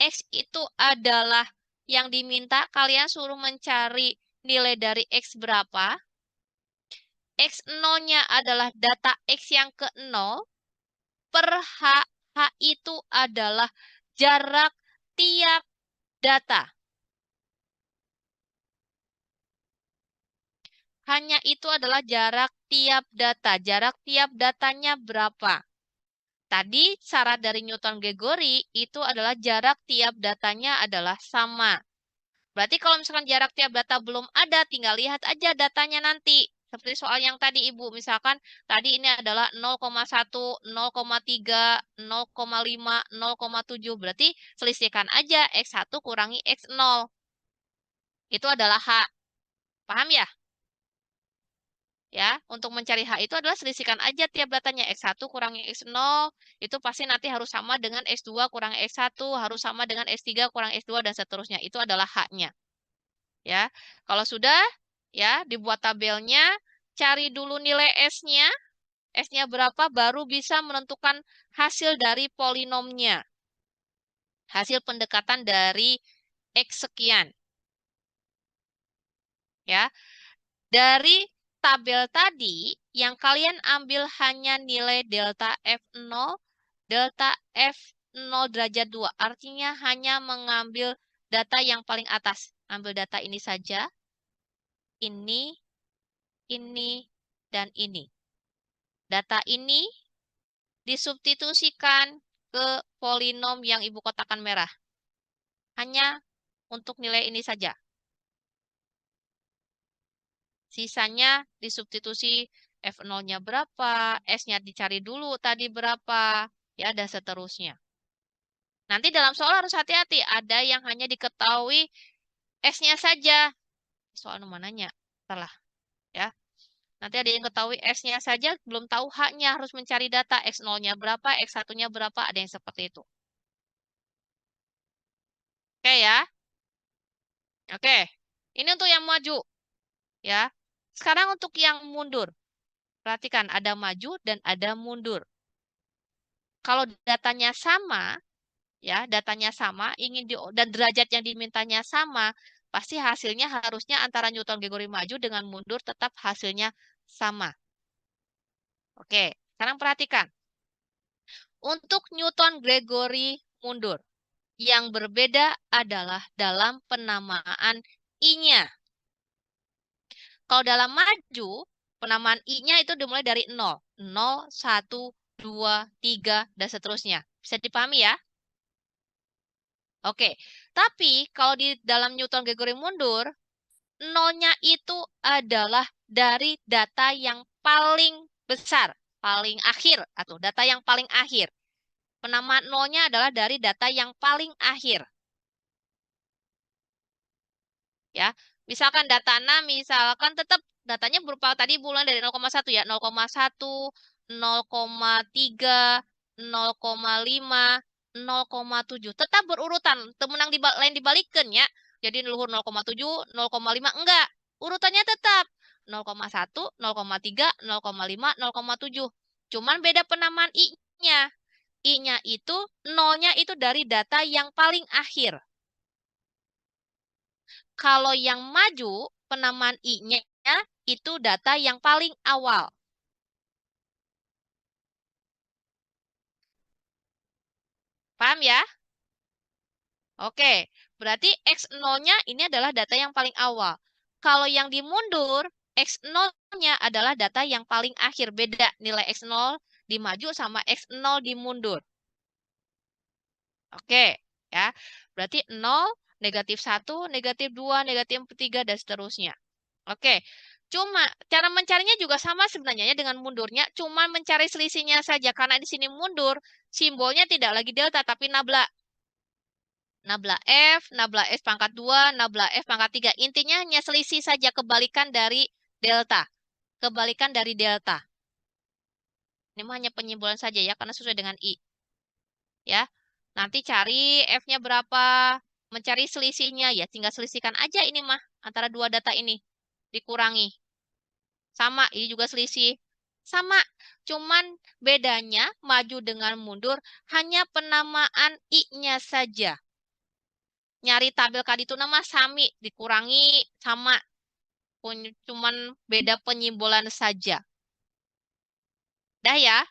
X itu adalah yang diminta kalian suruh mencari nilai dari X berapa. X0-nya adalah data X yang ke-0 per H. H itu adalah jarak tiap data. Hanya itu adalah jarak tiap data. Jarak tiap datanya berapa? Tadi syarat dari Newton-Gregory itu adalah jarak tiap datanya adalah sama. Berarti kalau misalkan jarak tiap data belum ada, tinggal lihat aja datanya nanti. Seperti soal yang tadi Ibu, misalkan tadi ini adalah 0,1, 0,3, 0,5, 0,7. Berarti selisihkan aja X1 kurangi X0. Itu adalah H. Paham ya? Ya, untuk mencari H itu adalah selisihkan aja tiap datanya. X1 kurangi X0, itu pasti nanti harus sama dengan S2 kurangi X1, harus sama dengan S3 kurang S2, dan seterusnya. Itu adalah H-nya. Ya, kalau sudah, ya, dibuat tabelnya, cari dulu nilai S-nya. S-nya berapa, baru bisa menentukan hasil dari polinomnya. Hasil pendekatan dari X sekian. Ya, dari tabel tadi, yang kalian ambil hanya nilai delta F0, delta F0 derajat 2. Artinya hanya mengambil data yang paling atas. Ambil data ini saja. Ini, dan ini. Data ini disubstitusikan ke polinom yang Ibu kotakan merah. Hanya untuk nilai ini saja. Sisanya disubstitusi F0-nya berapa, S-nya dicari dulu tadi berapa, ya, dan seterusnya. Nanti dalam soal harus hati-hati, ada yang hanya diketahui S-nya saja. Soal mananya? Salah, ya. Nanti ada yang ketahui S-nya saja, belum tahu H-nya, harus mencari data X0-nya berapa, X1-nya berapa, ada yang seperti itu. Oke ya. Oke, ini untuk yang maju. Ya. Sekarang untuk yang mundur. Perhatikan, ada maju dan ada mundur. Kalau datanya sama, ya, datanya sama, dan derajat yang dimintanya sama, pasti hasilnya harusnya antara Newton-Gregory maju dengan mundur tetap hasilnya sama. Oke, sekarang perhatikan. Untuk Newton-Gregory mundur, yang berbeda adalah dalam penamaan I-nya. Kalau dalam maju, penamaan I-nya itu dimulai dari 0. 0, 1, 2, 3, dan seterusnya. Bisa dipahami ya? Oke, tapi kalau di dalam Newton-Gregory mundur, 0-nya itu adalah dari data yang paling besar, paling akhir, atau data yang paling akhir. Penamaan 0-nya adalah dari data yang paling akhir. Ya, misalkan data 6, misalkan tetap datanya berupa tadi bulan dari 0,1 ya, 0,1, 0,3, 0,5, 0,7. Tetap berurutan, temenang lain dibalikkan ya. Jadi luhur 0,7, 0,5 enggak. Urutannya tetap 0,1, 0,3, 0,5, 0,7. Cuman beda penamaan I-nya. I-nya. I-nya itu, nolnya itu dari data yang paling akhir. Kalau yang maju, penamaan I-nya itu data yang paling awal. Paham ya? Oke, berarti X0-nya ini adalah data yang paling awal. Kalau yang dimundur, X0-nya adalah data yang paling akhir. Beda nilai X0 dimaju sama X0 dimundur. Oke, ya. Berarti 0, negatif 1, negatif 2, negatif 3, dan seterusnya. Oke, cuma cara mencarinya juga sama sebenarnya ya dengan mundurnya, cuma mencari selisihnya saja. Karena di sini mundur, simbolnya tidak lagi delta, tapi nabla. Nabla F pangkat 2, nabla F pangkat 3. Intinya hanya selisih saja, kebalikan dari delta. Kebalikan dari delta. Ini mah hanya penyimbolan saja ya, karena sesuai dengan I. Ya, nanti cari F-nya berapa, mencari selisihnya, ya tinggal selisihkan aja ini mah, antara dua data ini. Dikurangi. Sama, ini juga selisih. Sama, cuman bedanya maju dengan mundur, hanya penamaan I-nya saja. Nyari tabel kaditu nama sami, dikurangi sama. Cuman beda penyimbolan saja. Dah ya.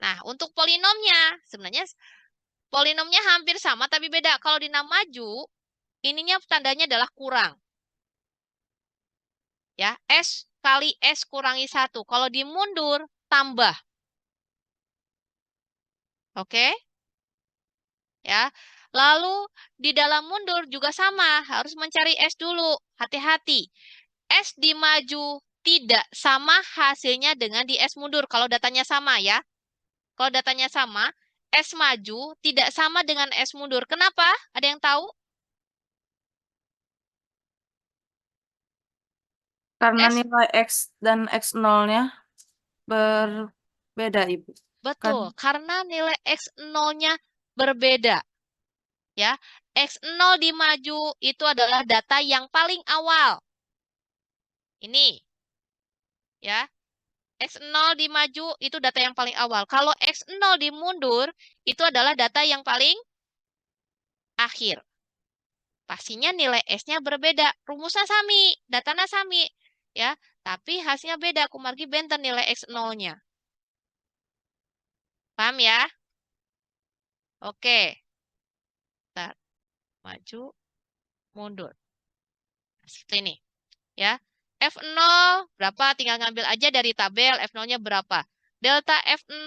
Nah, untuk polinomnya, sebenarnya polinomnya hampir sama, tapi beda. Kalau di nama maju, ininya tandanya adalah kurang. Ya, S kali S kurangi 1. Kalau dimundur, tambah. Oke? Ya. Lalu di dalam mundur juga sama, harus mencari S dulu. Hati-hati. S di maju tidak sama hasilnya dengan di S mundur. Kalau datanya sama ya. Kalau datanya sama, S maju tidak sama dengan S mundur. Kenapa? Ada yang tahu? Karena S nilai X dan X0-nya berbeda, Ibu. betul, karena nilai X0-nya berbeda. Ya, X0 di maju itu adalah data yang paling awal. Ini. Ya. X0 di maju itu data yang paling awal. Kalau X0 di mundur itu adalah data yang paling akhir. Pastinya nilai S-nya berbeda. Rumusnya sami, datanya sami. Ya, tapi hasilnya beda. Kumargi benten nilai X0-nya. Paham ya? Oke. Bentar. Maju, mundur. Seperti ini. Ya. F0 berapa? Tinggal ngambil aja dari tabel F0-nya berapa. Delta F0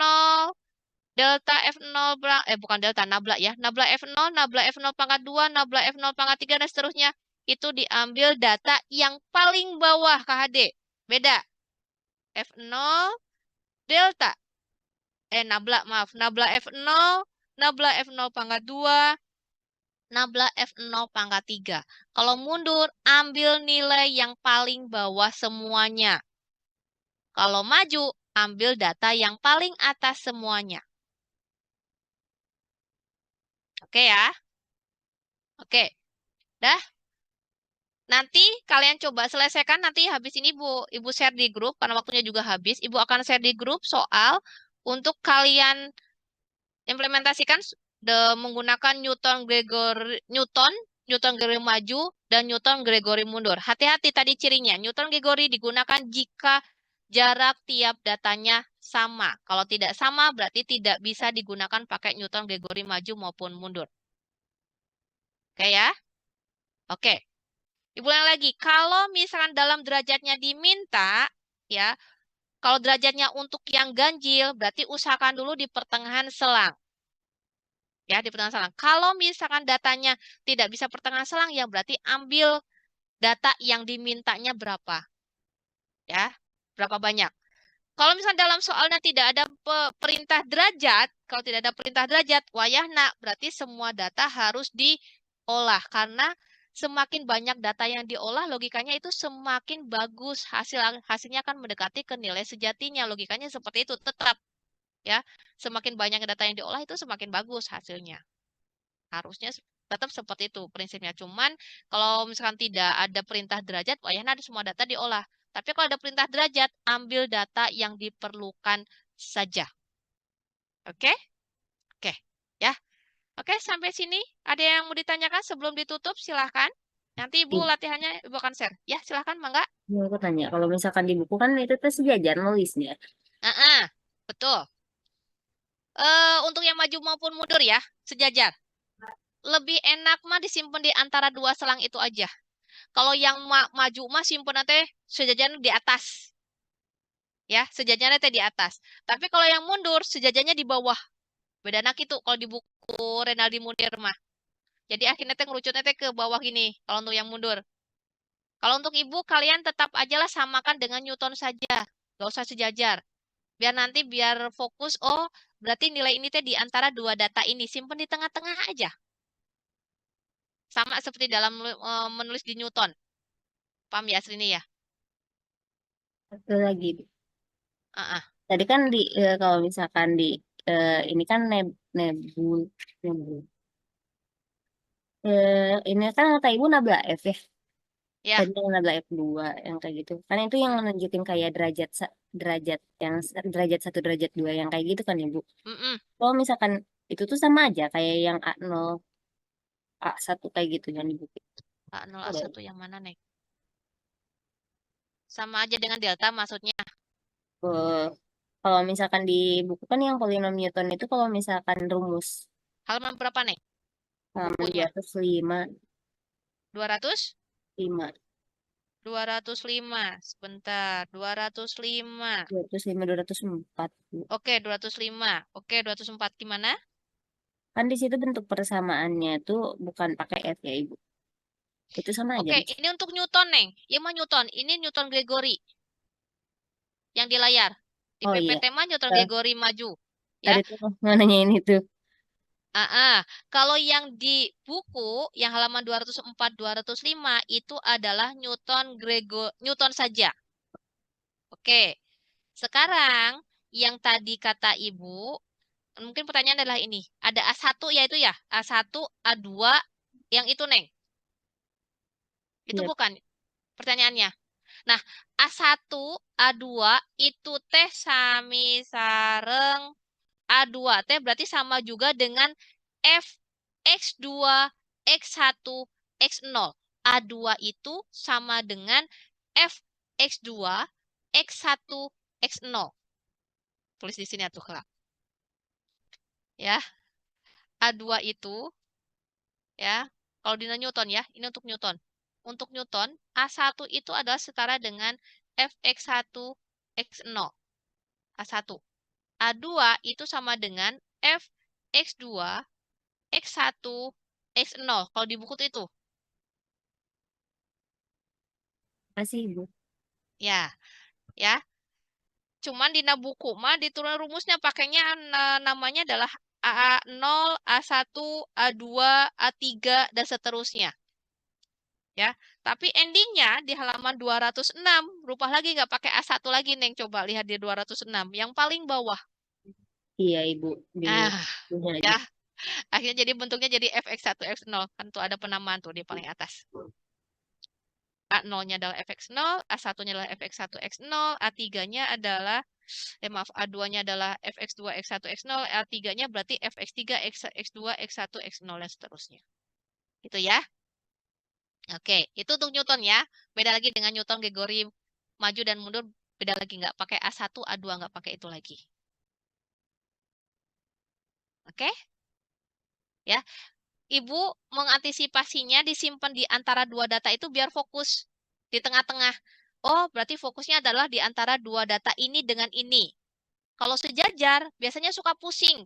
bukan delta, nabla ya. Nabla F0 pangkat 2, nabla F0 pangkat 3, dan seterusnya. Itu diambil data yang paling bawah KHD. Beda. F0, delta. Nabla, maaf. Nabla F0 pangkat 2, nabla F0 pangkat 3. Kalau mundur, ambil nilai yang paling bawah semuanya. Kalau maju, ambil data yang paling atas semuanya. Oke ya? Oke. Dah? Nanti kalian coba selesaikan, nanti habis ini Ibu share di grup, karena waktunya juga habis. Ibu akan share di grup soal untuk kalian implementasikan menggunakan Newton Gregory maju, dan Newton Gregory mundur. Hati-hati tadi cirinya. Newton Gregory digunakan jika jarak tiap datanya sama. Kalau tidak sama, berarti tidak bisa digunakan pakai Newton Gregory maju maupun mundur. Oke ya? Oke. Ibu ulang lagi, kalau misalkan dalam derajatnya diminta, ya, kalau derajatnya untuk yang ganjil, berarti usahakan dulu di pertengahan selang. Ya, di pertengahan selang. Kalau misalkan datanya tidak bisa pertengahan selang, ya berarti ambil data yang dimintanya berapa. Ya, berapa banyak. Kalau misalkan dalam soalnya tidak ada perintah derajat, kalau tidak ada perintah derajat, wayahna, berarti semua data harus diolah. Karena semakin banyak data yang diolah, logikanya itu semakin bagus. Hasilnya akan mendekati ke nilai sejatinya. Logikanya seperti itu, tetap. Ya, semakin banyak data yang diolah, itu semakin bagus hasilnya. Harusnya tetap seperti itu prinsipnya. Cuman kalau misalkan tidak ada perintah derajat, wayahna ada semua data diolah. Tapi kalau ada perintah derajat, ambil data yang diperlukan saja. Oke? Oke, ya. Oke, sampai sini. Ada yang mau ditanyakan sebelum ditutup? Silahkan. Nanti Ibu latihannya Ibu akan share. Ya, silahkan, Mangga. Mau aku tanya, kalau misalkan di buku kan itu tuh sejajar nulisnya. Betul. Untuk yang maju maupun mundur ya, sejajar. Lebih enak mah disimpan di antara dua selang itu aja. Kalau yang maju mah simpen nanti sejajarnya di atas. Ya, sejajarnya teh di atas. Tapi kalau yang mundur, sejajarnya di bawah. Beda nak itu kalau di buku Renaldi Munir mah. Jadi akhirnya teh ngerucutnya teh ke bawah gini kalau untuk yang mundur. Kalau untuk Ibu, kalian tetap ajalah samakan dengan Newton saja. Gak usah sejajar. Biar fokus, oh berarti nilai ini teh di antara dua data ini. Simpen di tengah-tengah aja. Sama seperti dalam menulis di Newton. Paham ya aslinya ya? Satu lagi. Ah, Tadi kan kalau misalkan di ini kan nebul. Ini kan kata ibu nabla F ya. ya. Tadi yang nabla F2 yang kayak gitu. Kan itu yang menunjukin kayak derajat yang derajat 1 derajat 2 yang kayak gitu kan ibu. Mm-mm. Kalau misalkan itu tuh sama aja kayak yang A0 A1 kayak gitu yang di buku. A0, A1 yang mana, Nek? Sama aja dengan delta maksudnya. Kalau misalkan di buku kan yang polinom Newton itu kalau misalkan rumus Halaman berapa, Nek? halaman Bukunya. 205 200? 5 205. Sebentar. 205. 205 204 Bu. Oke, 205. Oke, 204 gimana? Kan di situ bentuk persamaannya itu bukan pakai F ya Ibu. Itu sama aja. Oke, ini untuk Newton, Neng. Iya mah Newton. Ini Newton Gregory. Yang di layar. Di Oh PPT iya. mah Newton Gregory maju. Ya. Tadi tuh mau nanyain itu. Kalau yang di buku, yang halaman 204, 205, itu adalah Newton saja. Oke. Sekarang, yang tadi kata Ibu, mungkin pertanyaan adalah ini. Ada A1 yaitu ya? A1, A2, yang itu, Neng. Itu Iya. bukan pertanyaannya. Nah, A1, A2 itu teh sami sareng A2 teh berarti sama juga dengan F X2 X1 X0. A2 itu sama dengan F X2 X1 X0. Tulis di sini atuh lah. Ya. A2 itu ya, kalau di Newton ya, ini untuk Newton. Untuk Newton, A1 itu adalah setara dengan Fx1 X0. A1. A2 itu sama dengan Fx2 X1 X0. Kalau di buku itu. Masih Ibu. Ya. Ya. Cuman di buku mah diturun rumusnya pakainya namanya adalah A0, A1, A2, A3, dan seterusnya. Ya, tapi endingnya di halaman 206 rubah lagi nggak pakai A1 lagi, Neng. Coba lihat di 206 yang paling bawah. Iya Ibu. Ah, Punya aja. ya. Akhirnya jadi bentuknya jadi Fx1 X0. Kan tuh ada penamaan tuh di paling atas. A0-nya adalah Fx0, A1-nya adalah Fx1 X0, A3-nya adalah maaf, A2-nya adalah Fx2 X1 X0, A3-nya berarti Fx3 X2 X1 X0 dan seterusnya. Gitu ya. Oke, itu untuk Newton ya. Beda lagi dengan Newton Gregory maju dan mundur, beda lagi nggak pakai A1, A2 nggak pakai itu lagi. Oke? Ya. Ibu mengantisipasinya disimpan di antara dua data itu biar fokus di tengah-tengah. Oh, berarti fokusnya adalah di antara dua data ini dengan ini. Kalau sejajar, biasanya suka pusing.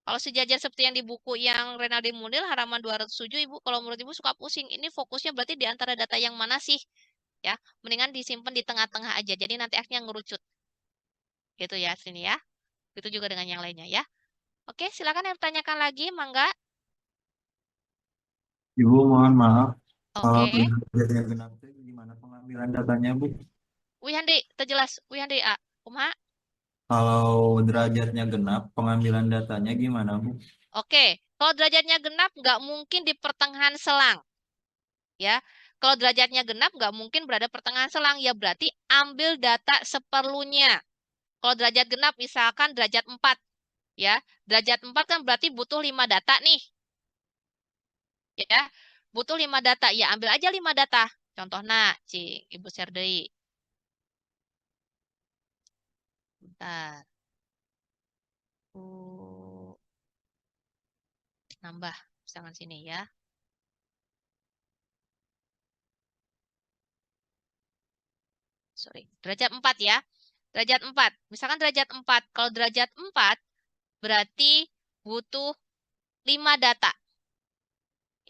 Kalau sejajar seperti yang di buku yang Renaldi Munir halaman 207, Ibu, kalau menurut Ibu suka pusing. Ini fokusnya berarti di antara data yang mana sih? Ya, mendingan disimpan di tengah-tengah aja. Jadi nanti akhirnya ngerucut. Gitu ya, sini ya. Itu juga dengan yang lainnya ya. Oke, silakan yang bertanyakan lagi, Mangga. Ibu mohon maaf, kalau Oke. derajatnya genap itu gimana pengambilan datanya, Bu? Wihandi, terjelas. Wihandi, A. Kumaha? Kalau derajatnya genap, pengambilan datanya gimana, Bu? Oke, kalau derajatnya genap nggak mungkin di pertengahan selang. Ya, kalau derajatnya genap nggak mungkin berada pertengahan selang. Ya berarti ambil data seperlunya. Kalau derajat genap misalkan derajat 4. Ya, derajat 4 kan berarti butuh 5 data nih. Ya, butuh 5 data. Ya, ambil aja 5 data. Contohnya, Ibu share deui. Bentar. Nambah. Misalkan sini ya. Sorry. Derajat 4 ya. Derajat 4. Misalkan derajat 4. Kalau derajat 4 berarti butuh 5 data.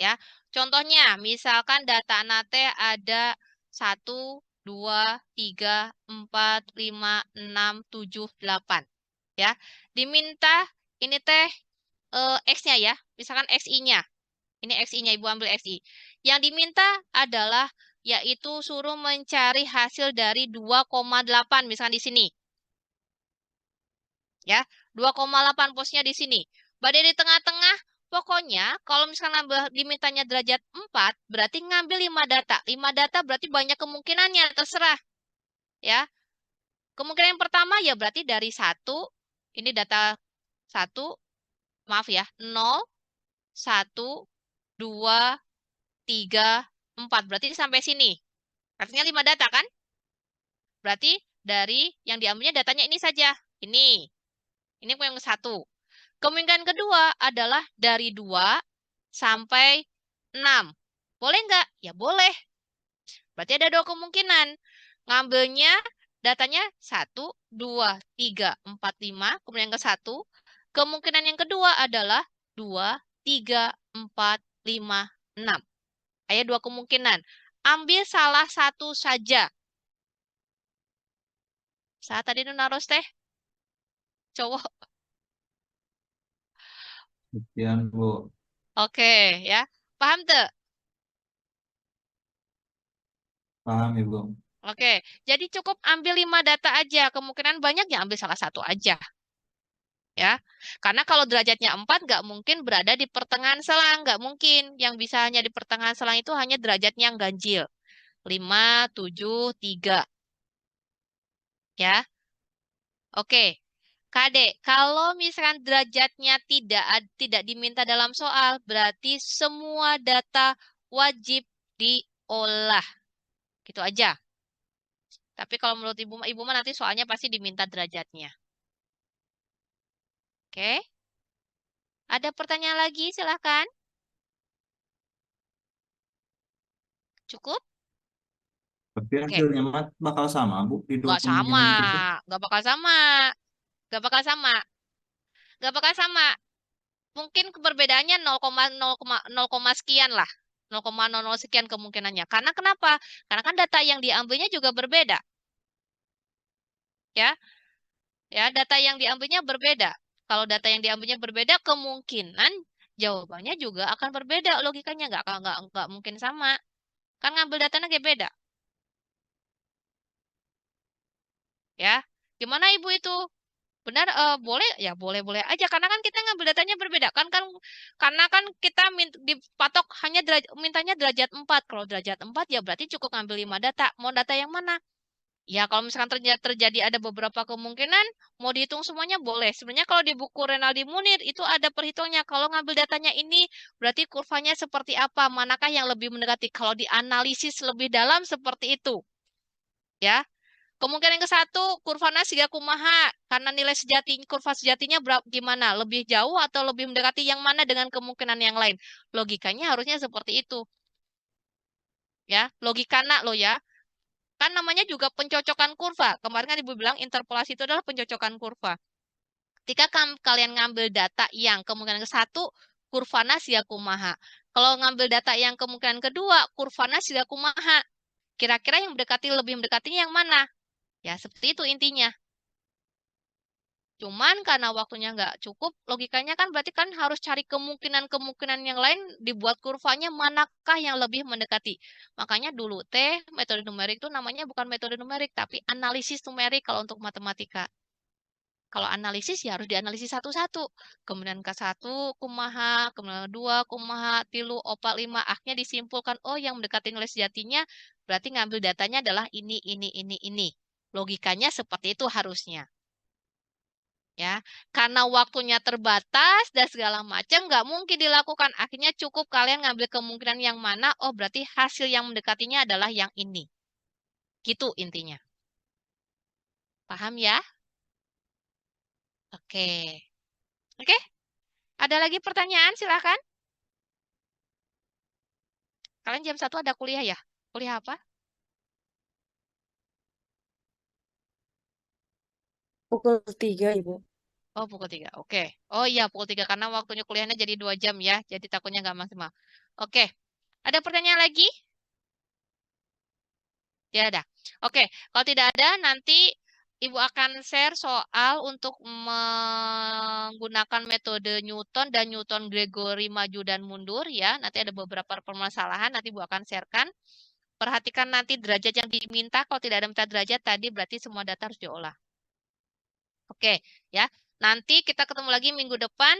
Ya. Contohnya, misalkan data nate ada 1, 2, 3, 4, 5, 6, 7, 8. Ya. Diminta ini teh X-nya ya. Misalkan XI-nya. Ini XI-nya, Ibu ambil XI. Yang diminta adalah yaitu suruh mencari hasil dari 2,8 misalkan di sini. Ya, 2,8 posnya di sini. Badai di tengah-tengah, pokoknya kalau misalkan ngambil dimintanya derajat 4, berarti ngambil 5 data. 5 data berarti banyak kemungkinannya, terserah. Ya. Kemungkinan yang pertama ya berarti dari 1, ini data 1, maaf ya, 0, 1, 2, 3, 4. Berarti sampai sini. Artinya 5 data kan? Berarti dari yang diambilnya datanya ini saja. Ini. Ini yang satu. Kemungkinan kedua adalah dari 2 sampai 6. Boleh nggak? Ya boleh. Berarti ada 2 kemungkinan. Ngambilnya datanya 1, 2, 3, 4, 5. Kemudian ke 1. Kemungkinan yang kedua adalah 2, 3, 4, 5, 6. Ada 2 kemungkinan. Ambil salah satu saja. Saat tadi itu naros teh cowok. Sekian, Bu. Oke, ya. Paham tuh? Paham, Ibu. Oke, jadi cukup ambil 5 data aja. Kemungkinan banyak ya ambil salah satu aja. Ya, karena kalau derajatnya 4 nggak mungkin berada di pertengahan selang. Nggak mungkin. Yang bisa hanya di pertengahan selang itu hanya derajatnya yang ganjil. 5, 7, 3. Ya, oke. Kadek, kalau misalkan derajatnya tidak diminta dalam soal, berarti semua data wajib diolah. Gitu aja. Tapi kalau menurut Ibu mah nanti soalnya pasti diminta derajatnya. Oke? Ada pertanyaan lagi? Silahkan. Cukup? Tapi Oke. hasilnya bakal sama, Bu, di 2 Nggak sama. kemungkinan tersebut. Nggak bakal sama. Nggak bakal sama. Nggak bakal sama. Mungkin perbedaannya 0,0 sekian lah. 0,00 sekian kemungkinannya. Karena kenapa? Karena kan data yang diambilnya juga berbeda. Ya, ya, data yang diambilnya berbeda. Kalau data yang diambilnya berbeda, kemungkinan jawabannya juga akan berbeda. Logikanya nggak mungkin sama. Kan ngambil datanya kayak beda. Ya, gimana Ibu itu? Benar, boleh ya boleh-boleh aja karena kan kita ngambil datanya berbeda kan karena kan kita dipatok hanya mintanya derajat 4. Kalau derajat 4 ya berarti cukup ngambil 5 data. Mau data yang mana? Ya, kalau misalkan terjadi ada beberapa kemungkinan, mau dihitung semuanya boleh. Sebenarnya kalau di buku Renaldi Munir itu ada perhitungnya. Kalau ngambil datanya ini, berarti kurvanya seperti apa? Manakah yang lebih mendekati? Kalau dianalisis lebih dalam seperti itu. Ya, kemungkinan yang ke satu, kurvanya siga kumaha. Karena nilai kurva sejatinya gimana? Lebih jauh atau lebih mendekati yang mana dengan kemungkinan yang lain? Logikanya harusnya seperti itu. Ya, logikana loh ya. Kan namanya juga pencocokan kurva. Kemarin kan Ibu bilang interpolasi itu adalah pencocokan kurva. Ketika kalian ngambil data yang kemungkinan ke satu, kurvana sia kumaha. Kalau ngambil data yang kemungkinan kedua, kurvana sia kumaha. Kira-kira yang lebih mendekatinya yang mana? Ya, seperti itu intinya. Cuman karena waktunya nggak cukup, logikanya kan berarti kan harus cari kemungkinan-kemungkinan yang lain dibuat kurvanya manakah yang lebih mendekati. Makanya dulu metode numerik itu namanya bukan metode numerik, tapi analisis numerik kalau untuk matematika. Kalau analisis ya harus dianalisis satu-satu. Kemudian ke satu kumaha, kemudian dua kumaha, tilu, opat, lima. Akhirnya disimpulkan, oh yang mendekati nilai sejatinya berarti ngambil datanya adalah ini. Logikanya seperti itu harusnya. Ya, karena waktunya terbatas dan segala macam nggak mungkin dilakukan. Akhirnya cukup kalian ngambil kemungkinan yang mana, oh berarti hasil yang mendekatinya adalah yang ini. Gitu intinya. Paham ya? Oke. Oke, ada lagi pertanyaan? Silakan. Kalian jam 1 ada kuliah ya? Kuliah apa? Pukul 3, Ibu. Oh, pukul 3. Oke. Oh iya, pukul 3 karena waktunya kuliahnya jadi 2 jam ya. Jadi takutnya nggak maksimal. Oke. Ada pertanyaan lagi? Tidak ada. Oke. Kalau tidak ada, nanti Ibu akan share soal untuk menggunakan metode Newton dan Newton-Gregory maju dan mundur ya. Nanti ada beberapa permasalahan, nanti Ibu akan sharekan. Perhatikan nanti derajat yang diminta. Kalau tidak ada minta derajat tadi berarti semua data harus diolah. Oke, ya. Nanti kita ketemu lagi minggu depan.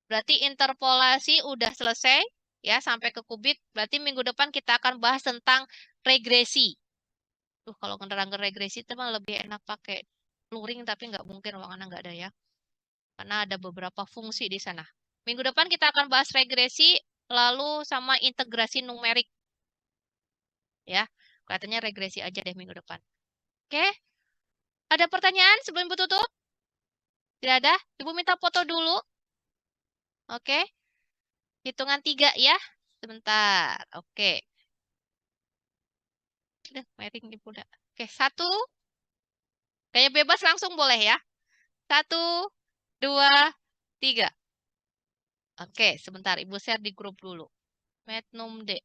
Berarti interpolasi udah selesai ya sampai ke kubik. Berarti minggu depan kita akan bahas tentang regresi. Tuh kalau menerangkan regresi itu mah lebih enak pakai luring tapi nggak mungkin ruangannya nggak ada ya. Karena ada beberapa fungsi di sana. Minggu depan kita akan bahas regresi lalu sama integrasi numerik. Ya, katanya regresi aja deh minggu depan. Oke, ada pertanyaan sebelum Ibu tutup? Tidak ada? Ibu minta foto dulu. Oke, hitungan 3 ya. Sebentar, oke. Udah, miring Ibu udah. Oke, 1. Kayak bebas langsung boleh ya. 1, 2, 3. Oke, sebentar. Ibu share di grup dulu. Metnum D.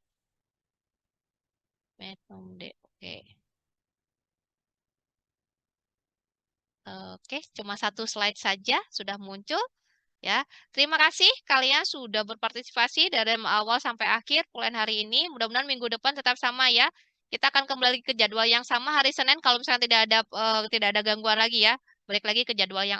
Metnum D. Oke. Oke, cuma 1 slide saja sudah muncul. Ya, terima kasih kalian sudah berpartisipasi dari awal sampai akhir bulan hari ini. Mudah-mudahan minggu depan tetap sama ya. Kita akan kembali ke jadwal yang sama hari Senin kalau misalnya tidak ada gangguan lagi ya. Balik lagi ke jadwal yang